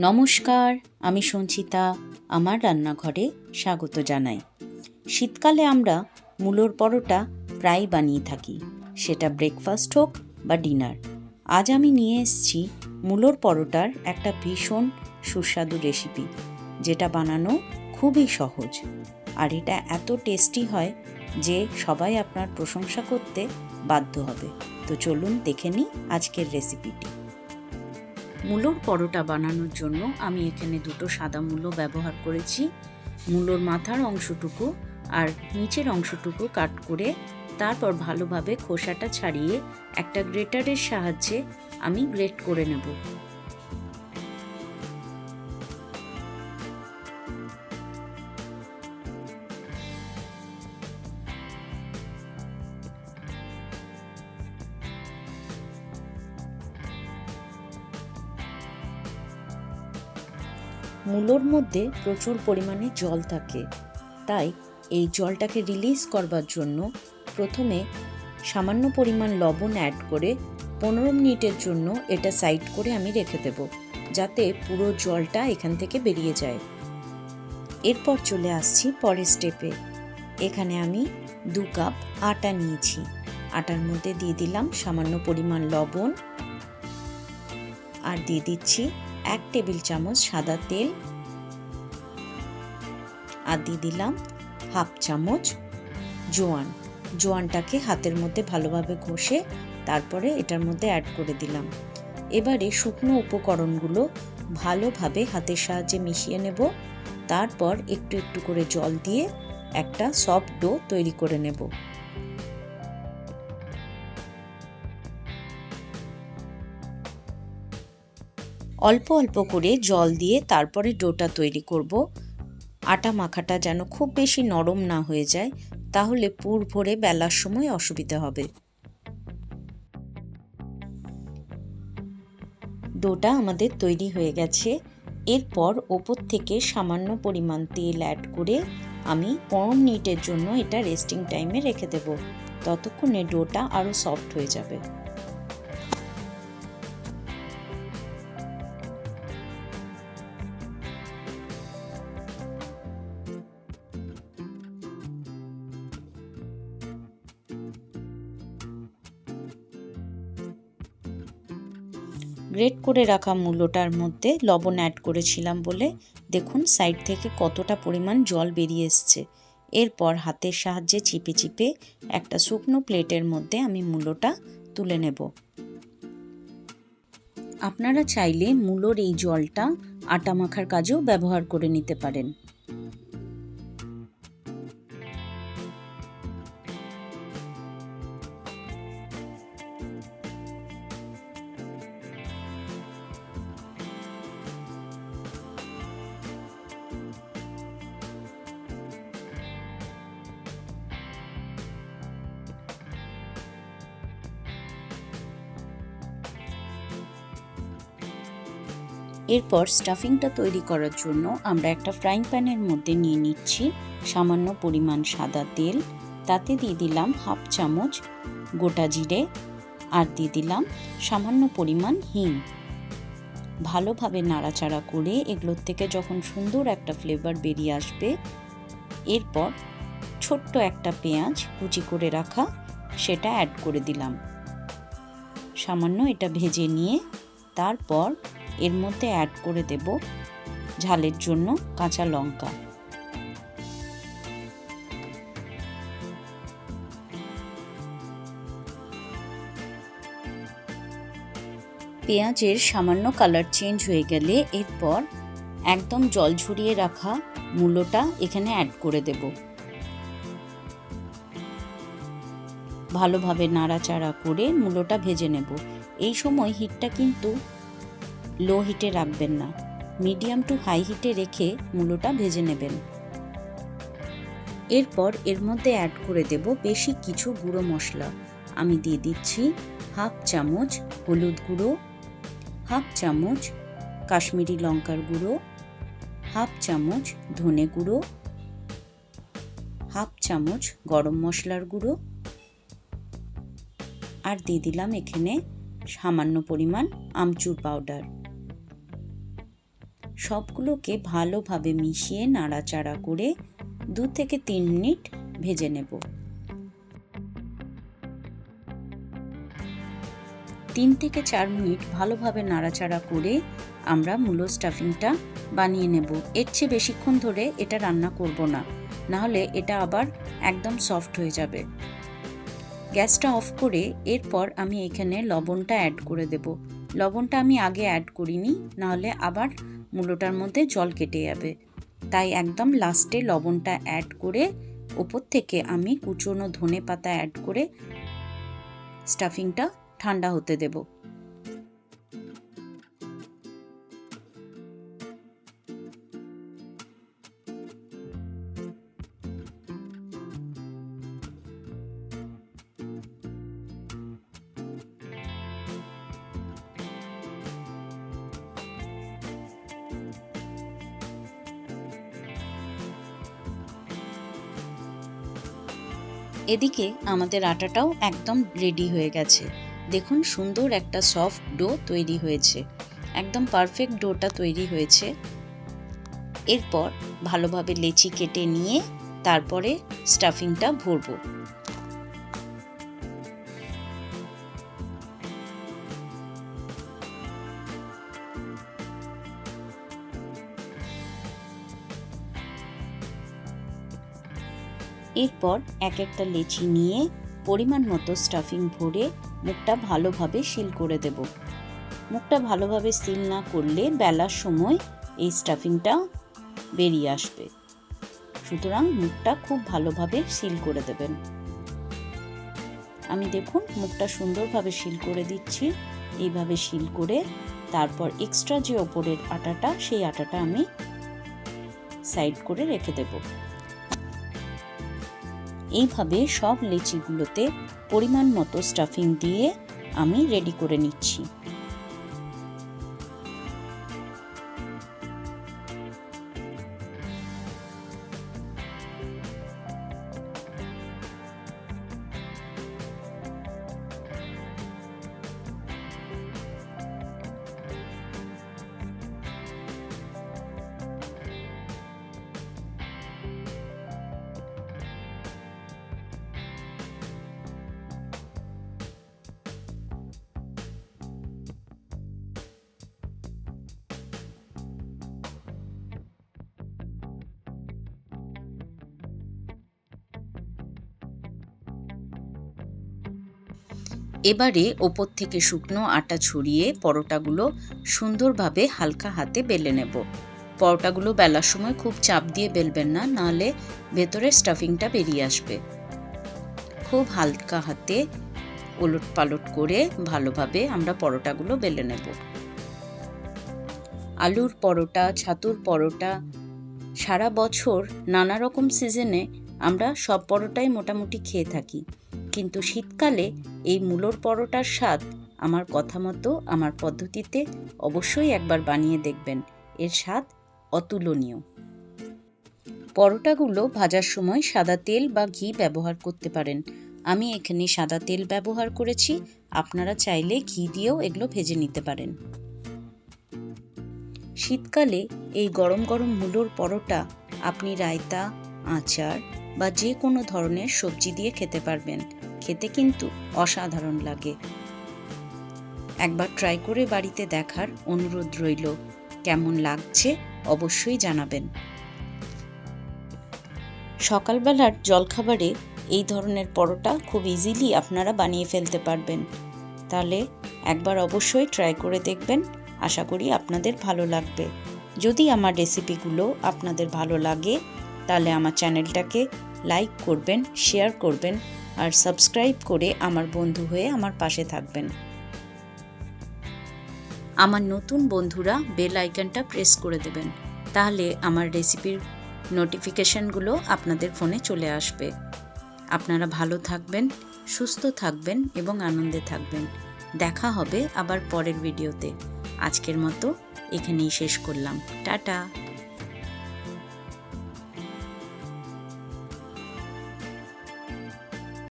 নমস্কার, আমি সঞ্চিতা। আমার রান্নাঘরে স্বাগত জানাই। শীতকালে আমরা মূলোর পরোটা প্রায় বানিয়ে থাকি, সেটা ব্রেকফাস্ট হোক বা ডিনার। আজ আমি নিয়ে এসেছি মূলোর পরোটার একটা ভীষণ সুস্বাদু রেসিপি, যেটা বানানো খুবই সহজ। আর এটা এত টেস্টি হয় যে সবাই আপনার প্রশংসা করতে বাধ্য হবে। তো চলুন দেখে নিই আজকের রেসিপিটি। মূলোর পরোটা বানানোর জন্য আমি এখানে দুটো সাদা মূলো ব্যবহার করেছি। মূলোর মাথার অংশটুকু আর নিচের অংশটুকু কাট করে তারপর ভালোভাবে খোসাটা ছাড়িয়ে একটা গ্রেটারের সাহায্যে আমি গ্রেট করে নেব। মূলোর মধ্যে প্রচুর পরিমাণে জল থাকে, তাই এই জলটাকে রিলিজ করবার জন্য প্রথমে সামান্য পরিমাণ লবণ অ্যাড করে 15 মিনিটের জন্য এটা সাইড করে আমি রেখে দেব, যাতে পুরো জলটা এখান থেকে বেরিয়ে যায়। এরপর চলে আসছি পরের স্টেপে। এখানে আমি 2 কাপ আটা নিয়েছি। আটার মধ্যে দিয়ে দিলাম সামান্য পরিমাণ লবণ, আর দিয়ে দিচ্ছি 1 টেবিল চামচ সাদা তেল, আর দিয়ে দিলাম হাফ চামচ জোয়ান। জোয়ানটাকে হাতের মধ্যে ভালোভাবে ঘষে তারপরে এটার মধ্যে অ্যাড করে দিলাম। এবারে শুকনো উপকরণগুলো ভালোভাবে হাতের সাহায্যে মিশিয়ে নেব। তারপর একটু একটু করে জল দিয়ে একটা সফট ডো তৈরি করে নেব। অল্প অল্প করে জল দিয়ে তারপরে ডোটা তৈরি করব। আটা মাখাটা যেন খুব বেশি নরম না হয়ে যায়, তাহলে পুর ভরে বেলার সময় অসুবিধা হবে। ডোটা আমাদের তৈরি হয়ে গেছে। এরপর ওপর থেকে সামান্য পরিমাণ তেল অ্যাড করে আমি 15 মিনিটের জন্য এটা রেস্টিং টাইমে রেখে দেব। ততক্ষণে ডোটা আরও সফট হয়ে যাবে। গ্রেট করে রাখা মূলোটার মধ্যে লবণ অ্যাড করেছিলাম বলে দেখুন সাইড থেকে কতটা পরিমাণ জল বেরিয়ে এসছে। এরপর হাতের সাহায্যে চিপে চিপে একটা শুকনো প্লেটের মধ্যে আমি মূলোটা তুলে নেব। আপনারা চাইলে মূলোর এই জলটা আটা মাখার কাজেও ব্যবহার করে নিতে পারেন। এরপর স্টাফিংটা তৈরি করার জন্য আমরা একটা ফ্রাইং প্যানের মধ্যে নিয়ে নিচ্ছি সামান্য পরিমাণ সাদা তেল। তাতে দিয়ে দিলাম হাফ চামচ গোটা জিরে, আর দিয়ে দিলাম সামান্য পরিমাণ হিং। ভালোভাবে নাড়াচাড়া করে এগুলোর থেকে যখন সুন্দর একটা ফ্লেভার বেরিয়ে আসবে, এরপর ছোট্ট একটা পেঁয়াজ কুচি করে রাখা সেটা অ্যাড করে দিলাম। সামান্য এটা ভেজে নিয়ে তারপর এর মধ্যে অ্যাড করে দেব ঝালের জন্য কাঁচা লঙ্কা। পেঁয়াজের সামান্য কালার চেঞ্জ হয়ে গেলে এরপর একদম জল ঝরিয়ে রাখা মূলোটা এখানে অ্যাড করে দেব। ভালোভাবে নাড়াচাড়া করে মূলোটা ভেজে নেব। এই সময় হিটটা কিন্তু লো হিটে রাখবেন না, মিডিয়াম টু হাই হিটে রেখে মূলোটা ভেজে নেবেন। এরপর এর মধ্যে অ্যাড করে দেব বেশি কিছু গুঁড়ো মশলা। আমি দিয়ে দিচ্ছি হাফ চামচ হলুদ গুঁড়ো, হাফ চামচ কাশ্মীরি লঙ্কার গুঁড়ো, হাফ চামচ ধনে গুঁড়ো, হাফ চামচ গরম মশলার গুঁড়ো, আর দিয়ে দিলাম এখানে সামান্য পরিমাণ আমচুর পাউডার। সবগুলোকে ভালোভাবে মিশিয়ে নাড়াচাড়া করে 2 থেকে 3 মিনিট ভেজে নেব। 3 থেকে 4 মিনিট ভালোভাবে নাড়াচাড়া করে আমরা মূলো স্টাফিংটা বানিয়ে নেব। এর চেয়ে বেশিক্ষণ ধরে এটা রান্না করব না, নাহলে এটা আবার একদম সফট হয়ে যাবে। গ্যাসটা অফ করে এরপর আমি এখানে লবণটা অ্যাড করে দেব। লবণটা আমি আগে অ্যাড করিনি, নাহলে আবার মূলোটার মধ্যে জল কেটে যাবে। তাই একদম লাস্টে লবণটা অ্যাড করে ওপর থেকে আমি কুচনো ধনেপাতা অ্যাড করে স্টাফিংটা ঠান্ডা হতে দেব। এদিকে আমাদের আটাটাও একদম রেডি হয়ে গেছে। দেখুন সুন্দর একটা সফট ডো তৈরি হয়েছে, একদম পারফেক্ট ডোটা তৈরি হয়েছে। এরপর ভালোভাবে লেচি কেটে নিয়ে তারপরে স্টাফিংটা ভরবো। এরপর এক একটা লেচি নিয়ে পরিমাণ মতো স্টাফিং ভরে মুখটা ভালোভাবে সিল করে দেব। মুখটা ভালোভাবে সিল না করলে বেলার সময় এই স্টাফিংটা বেরিয়ে আসবে, সুতরাং মুখটা খুব ভালোভাবে সিল করে দেবেন। আমি দেখুন মুখটা সুন্দরভাবে সিল করে দিচ্ছি। এইভাবে সিল করে তারপর এক্সট্রা যে ওপরের আটাটা, সেই আটাটা আমি সাইড করে রেখে দেব। এইভাবে সব লেচিগুলোতে পরিমাণ মতো স্টাফিং দিয়ে আমি রেডি করে নিচ্ছি। এবারে ওপর থেকে শুকনো আটা ছড়িয়ে পরোটাগুলো সুন্দরভাবে হালকা হাতে বেলে নেব। পরোটাগুলো বেলার সময় খুব চাপ দিয়ে বেলবেন না, নাহলে ভেতরে স্টাফিংটা বেরিয়ে আসবে। খুব হালকা হাতে ওলট পালট করে ভালোভাবে আমরা পরোটাগুলো বেলে নেব। আলুর পরোটা, ছাতুর পরোটা, সারা বছর নানা রকম সিজনে আমরা সব পরোটাই মোটামুটি খেয়ে থাকি, কিন্তু শীতকালে এই মূলোর পরোটার স্বাদ আমার কথা মতো আমার পদ্ধতিতে অবশ্যই একবার বানিয়ে দেখবেন। এর স্বাদ অতুলনীয়। পরোটাগুলো ভাজার সময় সাদা তেল বা ঘি ব্যবহার করতে পারেন। আমি এখানে সাদা তেল ব্যবহার করেছি, আপনারা চাইলে ঘি দিয়েও এগুলো ভেজে নিতে পারেন। শীতকালে এই গরম গরম মূলোর পরোটা আপনি রায়তা, আচার বা যে কোনো ধরনের সবজি দিয়ে খেতে পারবেন। খেতে কিন্তু অসাধারণ লাগে। একবার ট্রাই করে বাড়িতে দেখার অনুরোধ রইল। কেমন লাগছে অবশ্যই জানাবেন। সকালবেলার জলখাবারে এই ধরনের পরোটা খুব ইজিলি আপনারা বানিয়ে ফেলতে পারবেন। তাহলে একবার অবশ্যই ট্রাই করে দেখবেন। আশা করি আপনাদের ভালো লাগবে। যদি আমার রেসিপিগুলো আপনাদের ভালো লাগে তাহলে আমার চ্যানেলটাকে লাইক করবেন, শেয়ার করবেন আর সাবস্ক্রাইব করে আমার বন্ধু হয়ে আমার পাশে থাকবেন। আমার নতুন বন্ধুরা বেল আইকনটা প্রেস করে দেবেন, তাহলে আমার রেসিপির নোটিফিকেশনগুলো আপনাদের ফোনে চলে আসবে। আপনারা ভালো থাকবেন, সুস্থ থাকবেন এবং আনন্দে থাকবেন। দেখা হবে আবার পরের ভিডিওতে। আজকের মতো এখানেই শেষ করলাম। টাটা।